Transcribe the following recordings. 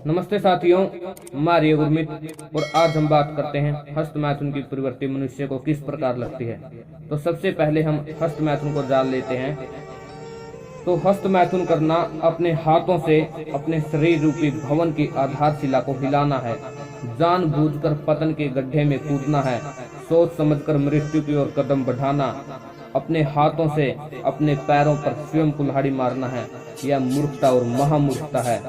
नमस्ते साथियों, हमारी गुरमीत और आज हम बात करते हैं हस्त मैथुन की प्रवृत्ति मनुष्य को किस प्रकार लगती है। तो सबसे पहले हम हस्त मैथुन को जान लेते हैं। तो हस्त मैथुन करना अपने हाथों से अपने शरीर रूपी भवन की आधारशिला को हिलाना है, जानबूझकर पतन के गड्ढे में कूदना है, सोच समझकर मृत्यु की ओर कदम बढ़ाना, अपने हाथों से अपने पैरों पर स्वयं कुल्हाड़ी मारना है, यह मूर्खता और महामूर्खता है।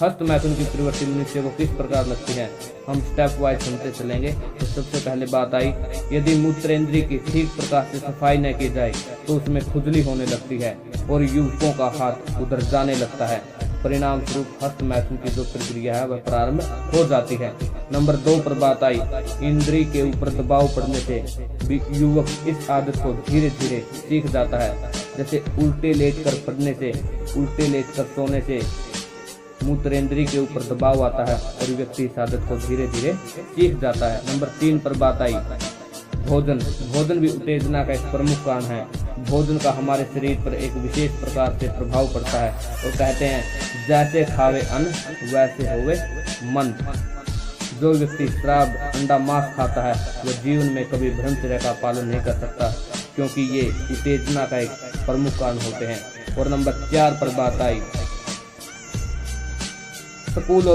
हस्त मैथुन की प्रवृत्ति मनुष्य को किस प्रकार लगती है, हम स्टेप वाइज सुनते चलेंगे। तो सबसे पहले बात आई, यदि मूत्रेंद्रिय की ठीक प्रकार से सफाई न की जाए तो उसमें खुजली होने लगती है और युवकों का हाथ उधर जाने लगता है। परिणाम स्वरूप हस्त मैथुन की जो प्रक्रिया है वह प्रारंभ हो जाती है। नंबर 2 पर बात आई, इंद्रिय के ऊपर दबाव पड़ने से युवक इस आदत को धीरे धीरे सीख जाता है। जैसे उल्टे लेटकर पड़ने से, उल्टे लेटकर सोने से मूत्रेंद्रिय के ऊपर दबाव आता है और व्यक्ति इस आदत को धीरे धीरे सीख जाता है। नंबर 3 पर बात आई, भोजन भी उत्तेजना का एक प्रमुख कारण है। भोजन का हमारे शरीर पर एक विशेष प्रकार से प्रभाव पड़ता है और कहते हैं जैसे खावे अन्न वैसे होवे मन। जो व्यक्ति शराब, अंडा, मांस खाता है वह जीवन में कभी ब्रह्मचर्य का पालन नहीं कर सकता, क्योंकि ये उत्तेजना का एक प्रमुख कारण होते हैं। और नंबर 4 पर बात आई, स्कूल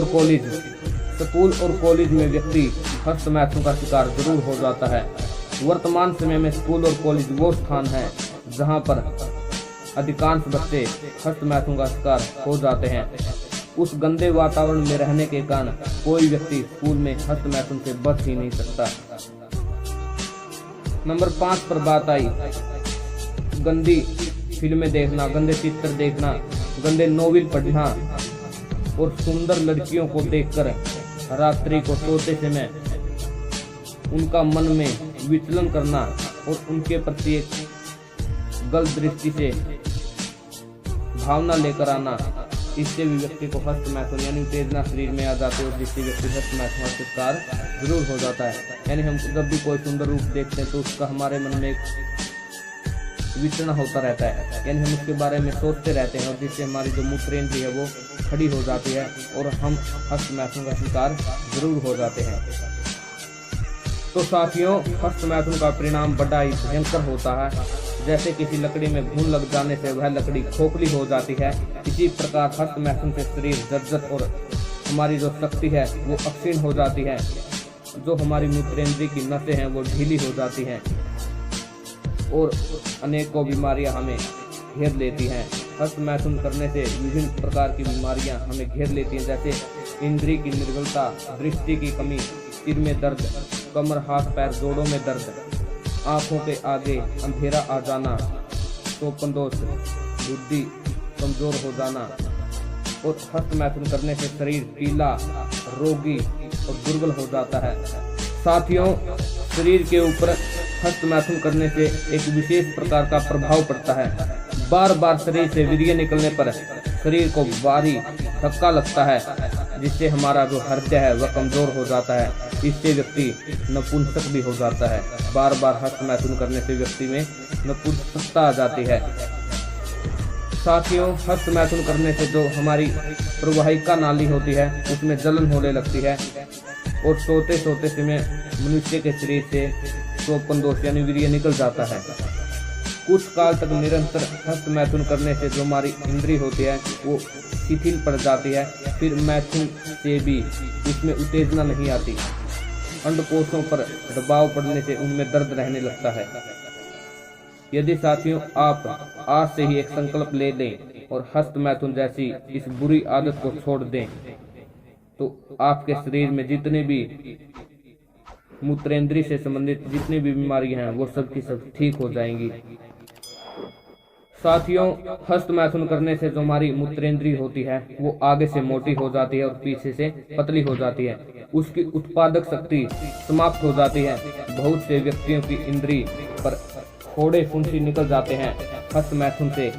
और कॉलेज में व्यक्ति हस्त मैथुन का शिकार जरूर हो जाता है। वर्तमान समय में स्कूल और कॉलेज वो स्थान है जहां पर अधिकांश बच्चे हस्त मैथुन का शिकार हो जाते हैं। उस गंदे वातावरण में रहने के कारण कोई व्यक्ति स्कूल में हस्त मैथुन से बच ही नहीं सकता। नंबर 5 पर बात आई, गंदी फिल्में देखना, गंदे चित्र देखना, गंदे नोवेल पढ़ना और सुंदर लड़कियों को देखकर रात्रि को सोते समय उनका मन में विचलन करना और उनके प्रति एक गलत दृष्टि से भावना लेकर आना, इससे भी व्यक्ति को हस्त मैथुन यानी उत्तेजना शरीर में आ जाती है और जिससे व्यक्ति हस्त मैथुन का शिकार जरूर हो जाता है। यानी हम जब भी कोई सुंदर रूप देखते हैं तो उसका हमारे मन में एक विचरण होता रहता है, यानी हम उसके बारे में सोचते रहते हैं और जिससे हमारी जो मूत्रेंद्रिय है वो खड़ी हो जाती है और हम हस्त मैथुन का शिकार जरूर हो जाते हैं। तो साथियों, हस्त मैथुन का परिणाम बड़ा ही भयंकर होता है। जैसे किसी लकड़ी में घुन लग जाने से वह लकड़ी खोखली हो जाती है, इसी प्रकार हस्त मैथुन से शरीर जर्जर और हमारी जो शक्ति है वो अक्षीण हो जाती है। जो हमारी मूत्रेंद्रिय की नसें हैं वो ढीली हो जाती हैं और अनेकों बीमारियां हमें घेर लेती हैं। हस्त मैथुन करने से विभिन्न प्रकार की बीमारियां हमें घेर लेती हैं, जैसे इंद्रिय की निर्बलता, दृष्टि की कमी, सिर में दर्द, कमर, हाथ, पैर, जोड़ों में दर्द, आंखों के आगे अंधेरा आ जाना, सोपन दोष, बुद्धि कमजोर हो जाना। और हस्त मैथुन करने से शरीर पीला, रोगी और दुर्बल हो जाता है। साथियों, शरीर के ऊपर हस्त मैथुन करने से एक विशेष प्रकार का प्रभाव पड़ता है। बार बार शरीर से वीर्य निकलने पर शरीर को भारी धक्का लगता है, जिससे हमारा जो हृदय है वह कमजोर हो जाता है। इससे व्यक्ति नपुंसक भी हो जाता है। बार बार हस्त मैथुन करने से व्यक्ति में नपुंसकता आ जाती है। साथियों, हस्त मैथुन करने से जो हमारी प्रवाहिका नाली होती है उसमें जलन होने लगती है और सोते सोते समय मनुष्य के शरीर से सोपन दोष यानी वीर्य निकल जाता है। कुछ काल तक निरंतर हस्त मैथुन करने से जो हमारी इंद्रिय होती है वो शिथिल पड़ जाती है। फिर मैथुन से भी इसमें उत्तेजना नहीं आती। अंडकोशों पर दबाव पड़ने से उनमें दर्द रहने लगता है। यदि साथियों आप आज से ही एक संकल्प ले लें और हस्त मैथुन जैसी इस बुरी आदत को छोड़ दें तो आपके शरीर में जितने भी मूत्रेंद्रिय से संबंधित जितनी भी बीमारियां हैं वो सब की सब ठीक हो जाएंगी। साथियों, हस्त मैथुन करने से जो हमारी मूत्रेंद्रिय होती है वो आगे से मोटी हो जाती है और पीछे से पतली हो जाती है। उसकी उत्पादक शक्ति समाप्त हो जाती है। बहुत से व्यक्तियों की इंद्रिय पर फोड़े फुंसी निकल जाते हैं। हस्त मैथुन से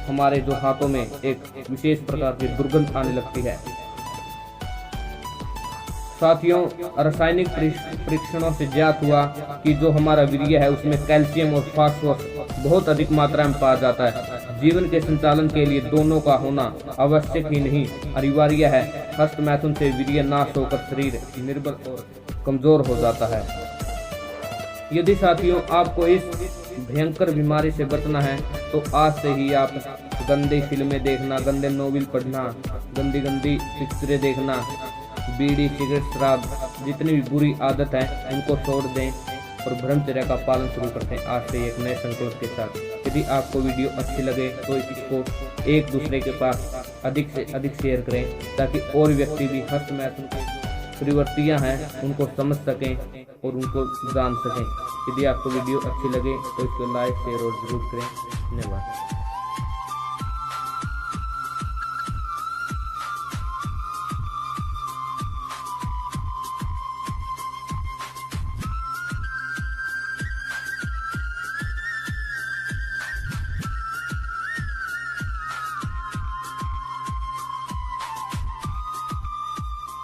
हमारे जो हाथों में एक विशेष प्रकार की दुर्गंध आने लगती है। साथियों, रासायनिक परीक्षणों से ज्ञात हुआ कि जो हमारा वीर्य है उसमें कैल्शियम और फास्फोरस बहुत अधिक मात्रा में पाया जाता है। जीवन के संचालन के लिए दोनों का होना आवश्यक ही नहीं अनिवार्य है। हस्त मैथुन से वीर्य नाश होकर शरीर निर्बल और कमजोर हो जाता है। यदि साथियों आपको इस भयंकर बीमारी से बचना है तो आज से ही आप गंदी फिल्में देखना, गंदे नोवेल पढ़ना, गंदी पिक्चरें देखना, बीड़ी सिगरेट शराब जितनी भी बुरी आदत है इनको छोड़ दें और ब्रह्मचर्य का पालन शुरू करते हैं आज से एक नए संकल्प के साथ। यदि आपको वीडियो अच्छी लगे तो इसको एक दूसरे के पास अधिक से अधिक शेयर करें ताकि और व्यक्ति भी हस्त मैथुन की प्रवृत्तियां हैं उनको समझ सकें और उनको जान सकें। यदि आपको वीडियो अच्छी लगे तो इसको लाइक शेयर और जरूर करें। धन्यवाद।